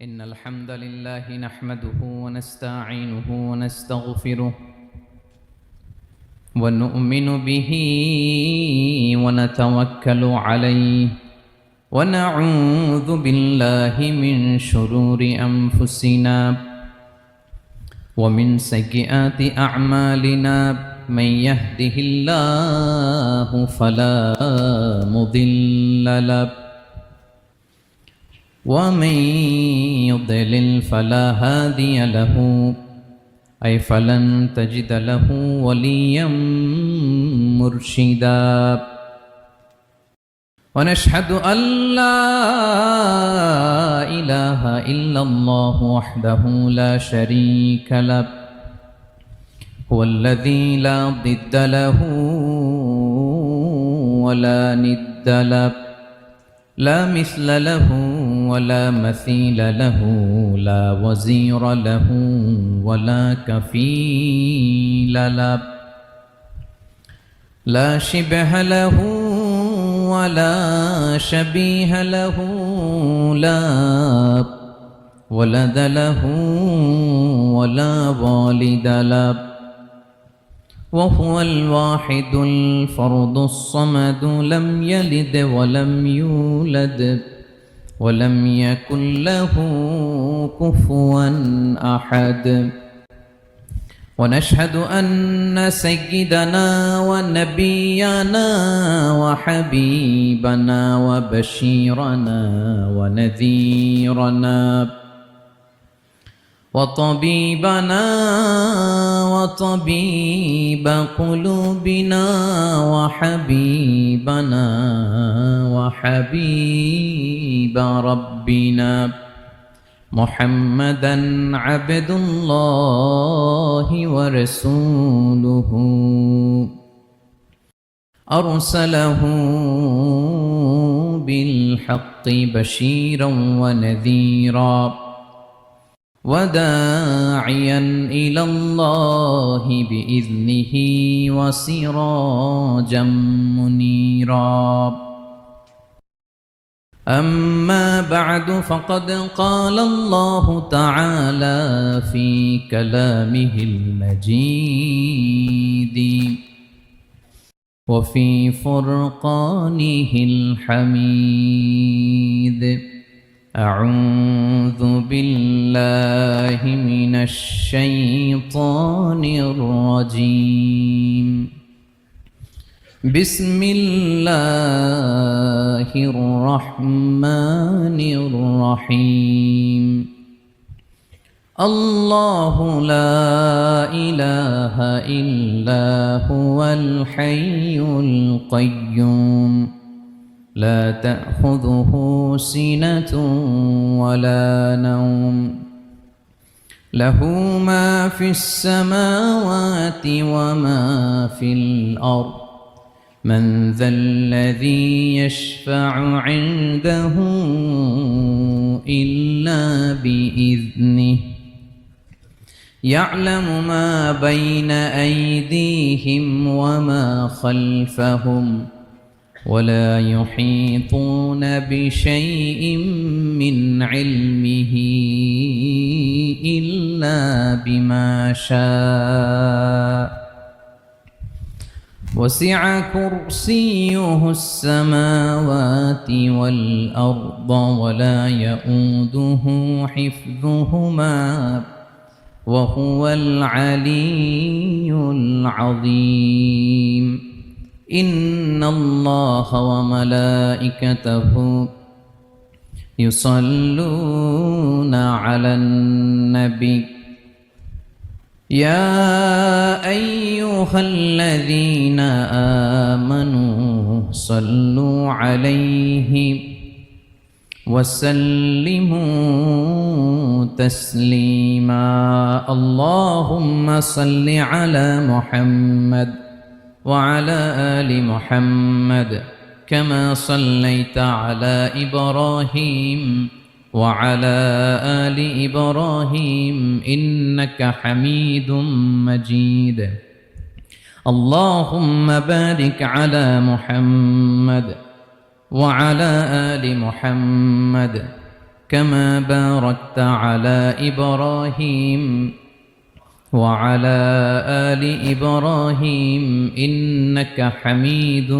إن الحمد لله نحمده ونستعينه ونستغفره ونؤمن به ونتوكل عليه ونعوذ بالله من شرور أنفسنا ومن سيئات أعمالنا من يهده الله فلا مضل له ومن يضلل فلا هادي له أي فلن تجد له وليا مرشدا ونشهد أن لا إله إلا الله وحده لا شريك له هو الذي لا ضد له ولا ند له لا مثل له ولا مثيل له لا وزير له ولا كفيل له لا شبه له ولا شبيه له لا ولد له ولا والد له وهو الواحد الفرد الصمد لم يلد ولم يولد ولم يكن له كفوا أحد ونشهد أن سيدنا ونبينا وحبيبنا وبشيرنا ونذيرنا وطبيبنا وطبيب قلوبنا وحبيبنا وحبيب ربنا محمدا عبد الله ورسوله أرسله بالحق بشيرا ونذيرا وداعيا إلى الله بإذنه وسراجا منيرا أما بعد فقد قال الله تعالى في كلامه المجيد وفي فرقانه الحميد أعوذ بالله من الشيطان الرجيم بسم الله الرحمن الرحيم الله لا إله إلا هو الحي القيوم لا تأخذه سنة ولا نوم له ما في السماوات وما في الأرض من ذا الذي يشفع عنده إلا بإذنه يعلم ما بين أيديهم وما خلفهم ولا يحيطون بشيء من علمه إلا بما شاء وسع كرسيه السماوات والأرض ولا يؤوده حفظهما وهو العلي العظيم إن الله وملائكته يصلون على النبي يا أيها الذين آمنوا صلوا عليه وسلموا تسليما اللهم صل على محمد وعلى آل محمد كما صليت على إبراهيم وعلى آل إبراهيم إنك حميد مجيد اللهم بارك على محمد وعلى آل محمد كما باركت على إبراهيم وعلى آل إبراهيم إنك حميد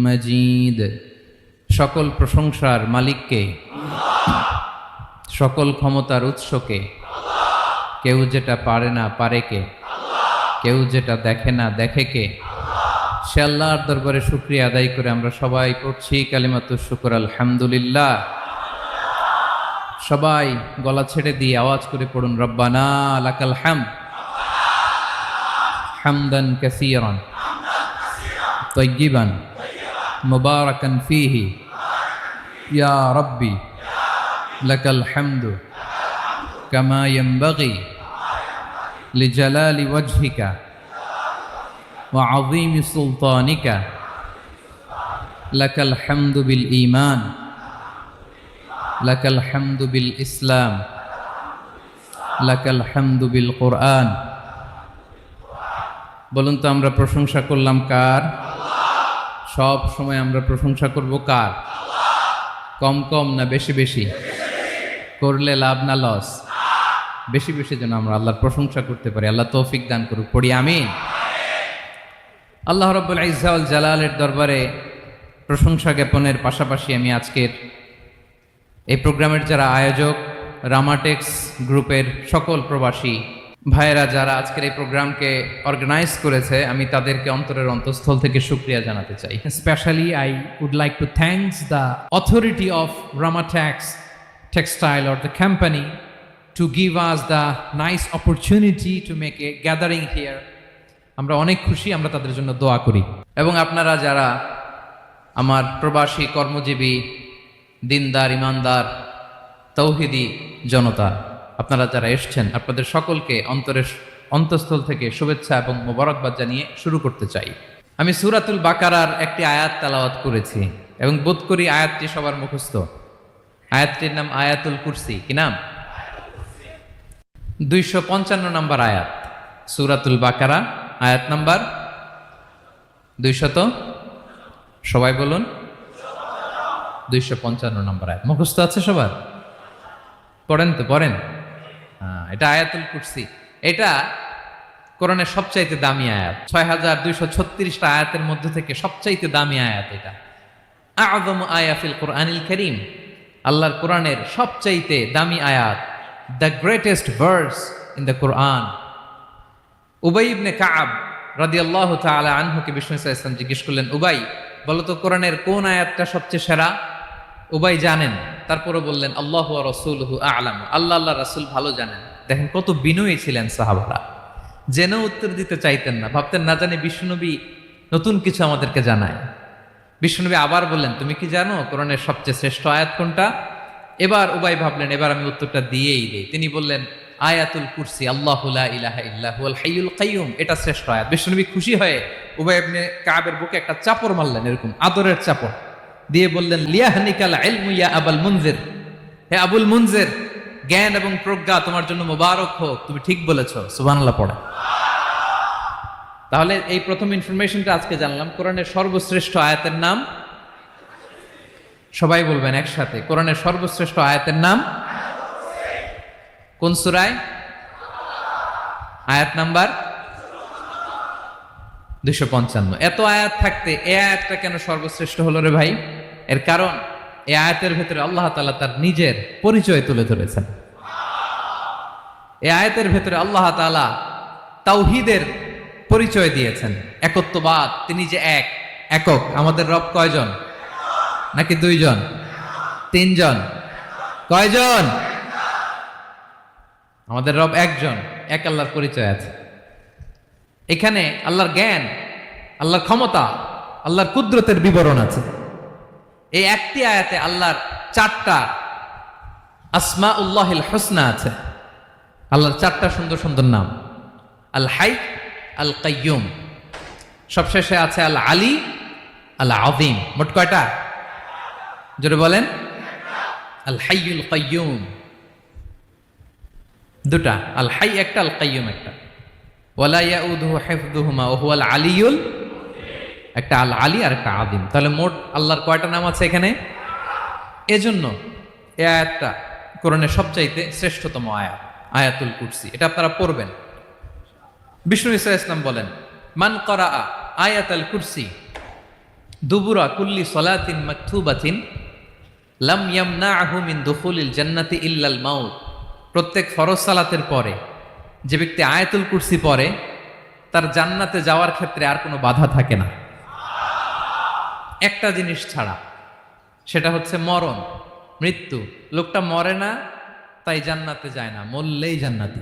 مجيد সকল প্রশংসার মালিককে, সকল ক্ষমতার উৎসকে, কেউ যেটা পারে না পারে কে, কেউ যেটা দেখে না দেখে কে, সে আল্লাহর দরবারে শুকরিয়া আদায় করে আমরা সবাই পড়ছি কালিমাতুশ শুকর আলহামদুলিল্লাহ। সবাই গলা ছেড়ে দিয়ে আওয়াজ করে পড়ুন, রব্বানা লাকাল হামদ হামদান কাসীরান তাইয়িবান মুবারাকান ফীহি ইয়া রাব্বি লাকাল হামদু কামা ইয়ানবাগি লিজালালি ওয়াজহিকা ওয়া আযীমি সুলতানিকা লাকাল হামদু বিল ঈমান লাকাল হামদু বিল ইসলাম লাকাল হামদু বিল কুরআন। বলুন তো আমরা প্রশংসা করলাম কার? সব সময় আমরা প্রশংসা করব কার? কম কম না বেশি বেশি? করলে লাভ না লস? বেশি বেশি যেন আমরা আল্লাহর প্রশংসা করতে পারি। আল্লাহ তৌফিক দান করুক, পড়ি আমিন। আল্লাহ রাব্বুল ইজ্জা ওয়াল জালালের দরবারে প্রশংসা জ্ঞাপনের পাশাপাশি আমি আজকের এই প্রোগ্রামের যারা আয়োজক, রামাটেক্স গ্রুপের সকল প্রবাসী ভাইয়েরা যারা আজকের এই প্রোগ্রামকে অর্গানাইজ করেছে, আমি তাদেরকে অন্তরের অন্তঃস্থল থেকে শুকরিয়া জানাতে চাই। Especially, I would like to thank the authority of Ramatex Textile or the company to give us the nice opportunity to make a gathering here. আমরা অনেক খুশি, আমরা তাদের জন্য দোয়া করি। এবং আপনারা যারা আমার প্রবাসী কর্মজীবী দিনদার ইমানদার তৌহিদি জনতা, আপনারা যারা এসছেন, আপনাদের সকলকে অন্তরের অন্তঃস্থল থেকে শুভেচ্ছা এবং মোবারকবাদ জানিয়ে শুরু করতে চাই। আমি সূরাতুল বাকারার একটি আয়াত তেলাওয়াত করেছি এবং বোধ করি আয়াতটি সবার মুখস্থ। আয়াতটির নাম আয়াতুল কুরসি। কি নাম? 255 নম্বর আয়াত, সূরাতুল বাকারা, আয়াত নাম্বার 200। সবাই বলুন, 255 নম্বর আয়াত। মুখস্থ আছে সবার? পড়েন তো, পড়েন। এটা আয়াতুল কুরসি। এটা কোরআনের সবচাইতে দামি আয়াত। 6236টা আয়াতের মধ্যে থেকে সবচাইতে দামি আয়াত এটা। আযমু আয়া ফিল কুরআনিল কারীম, আল্লাহর কোরআনের সবচাইতে দামি আয়াত, the greatest verse in the Quran. Ubai ibn Kab রাদিয়াল্লাহু তাআলা আনহুকে বিষ্ণু সাল্লাল্লাহু আলাইহি ওয়াসাল্লাম জিজ্ঞেস করলেন, উবাই বলো তো কোরআনের কোন আয়াতটা সবচেয়ে সেরা? উবাই জানেন, তারপরে বললেন আল্লাহু ওয়া রাসূলুহু আ'লাম, আল্লাহ আল্লাহ রাসূল ভালো জানেন। দেখেন কত বিনয়ী ছিলেন সাহাবারা, জেনেও উত্তর দিতে চাইতেন না, ভাবতেন না জানি বিষ্ণুনবী নতুন কিছু আমাদেরকে জানায়। বিষ্ণুনবী আবার বললেন, তুমি কি জানো কোরআনের সবচেয়ে শ্রেষ্ঠ আয়াত কোনটা? এবার উবাই ভাবলেন এবার আমি উত্তরটা দিয়েই দেই। তিনি বললেন আয়াতুল কুরসি, আল্লাহু লা ইলাহা ইল্লা হুয়াল হাইয়ুল কাইয়ুম, এটা শ্রেষ্ঠ আয়াত। বিষ্ণুনবী খুশি হয়ে উবাই ইবনে কাবের বুকে একটা চাপড় মারলেন, এরকম আদরের চাপড় দিয়ে বললেন, লিয়াহনিকাল ইলমু ইয়া আবুল মুনজির, হে আবুল মুনজির, জ্ঞান এবং প্রজ্ঞা তোমার জন্য মোবারক হোক, তুমি ঠিক বলেছো। সুবহানাল্লাহ পড়ে। তাহলে এই প্রথম ইনফরমেশনটা আজকে জানলাম, কোরআনের সর্বশ্রেষ্ঠ আয়াতের নাম, সবাই বলবেন একসাথে, কোরআনের সর্বশ্রেষ্ঠ আয়াতের নাম কোন সূরায়? আয়াত নাম্বার 255। এত আয়াত থাকতে এই আয়াতটা কেন সর্বশ্রেষ্ঠ হলো রে ভাই? এর কারণ এই আয়াতের ভেতরে আল্লাহ তাআলা তার নিজের পরিচয় তুলে ধরেছেন। এই আয়াতের ভেতরে আল্লাহ তাআলা তাওহীদের পরিচয় দিয়েছেন, একত্ববাদ, তিনি যে এক, একক। আমাদের রব কয়জন? নাকি দুইজন, তিনজন? কয়জন? আমাদের রব একজন, এক আল্লাহর পরিচয় আছে। এখানে আল্লাহর জ্ঞান, আল্লাহর ক্ষমতা, আল্লাহর কুদরতের বিবরণ আছে। এই একটি আয়াতে আল্লাহর 4টা আসমাউল্লাহিল হুসনা আছে। আল্লাহর 4টা সুন্দর সুন্দর নাম, আল হাই, আল কাইয়ুম, সবশেষে আছে আল আলী, আল আযীম। মোট কয়টা? জোরে বলেন। আল হাইয়ুল কাইয়ুম দুটা, আল হাই একটা, আল কাইয়ুম একটা। ওয়ালা ইয়াউদুহু হিফযুহুমা ওয়া হুয়াল আলিয়ুল, একটা আল আলী আর একটা আযীম। তাহলে মোট আল্লাহর কয়টা নাম আছে এখানে? এজন্য এই আয়াতটা কোরআনের সবচাইতে শ্রেষ্ঠতম আয়াত আয়াতুল কুরসি। এটা আপনারা পড়বেন। বিষ্ণু ইসা ইসলাম বলেন, মান করা আয়াতুল কুরসি দুবুরা কুল্লি সলাতিন মাকতুবাতিন লাম ইয়ামনাহু মিন দুখুলিল জান্নাতি ইল্লাল মাউত। প্রত্যেক ফরজ সালাতের পরে যে ব্যক্তি আয়াতুল কুরসি পড়ে তার জান্নাতে যাওয়ার ক্ষেত্রে আর কোনো বাধা থাকে না, একটা জিনিস ছাড়া, সেটা হচ্ছে মরণ, মৃত্যু। লোকটা মরে না তাই জান্নাতে যায় না, মরলেই জান্নাতি।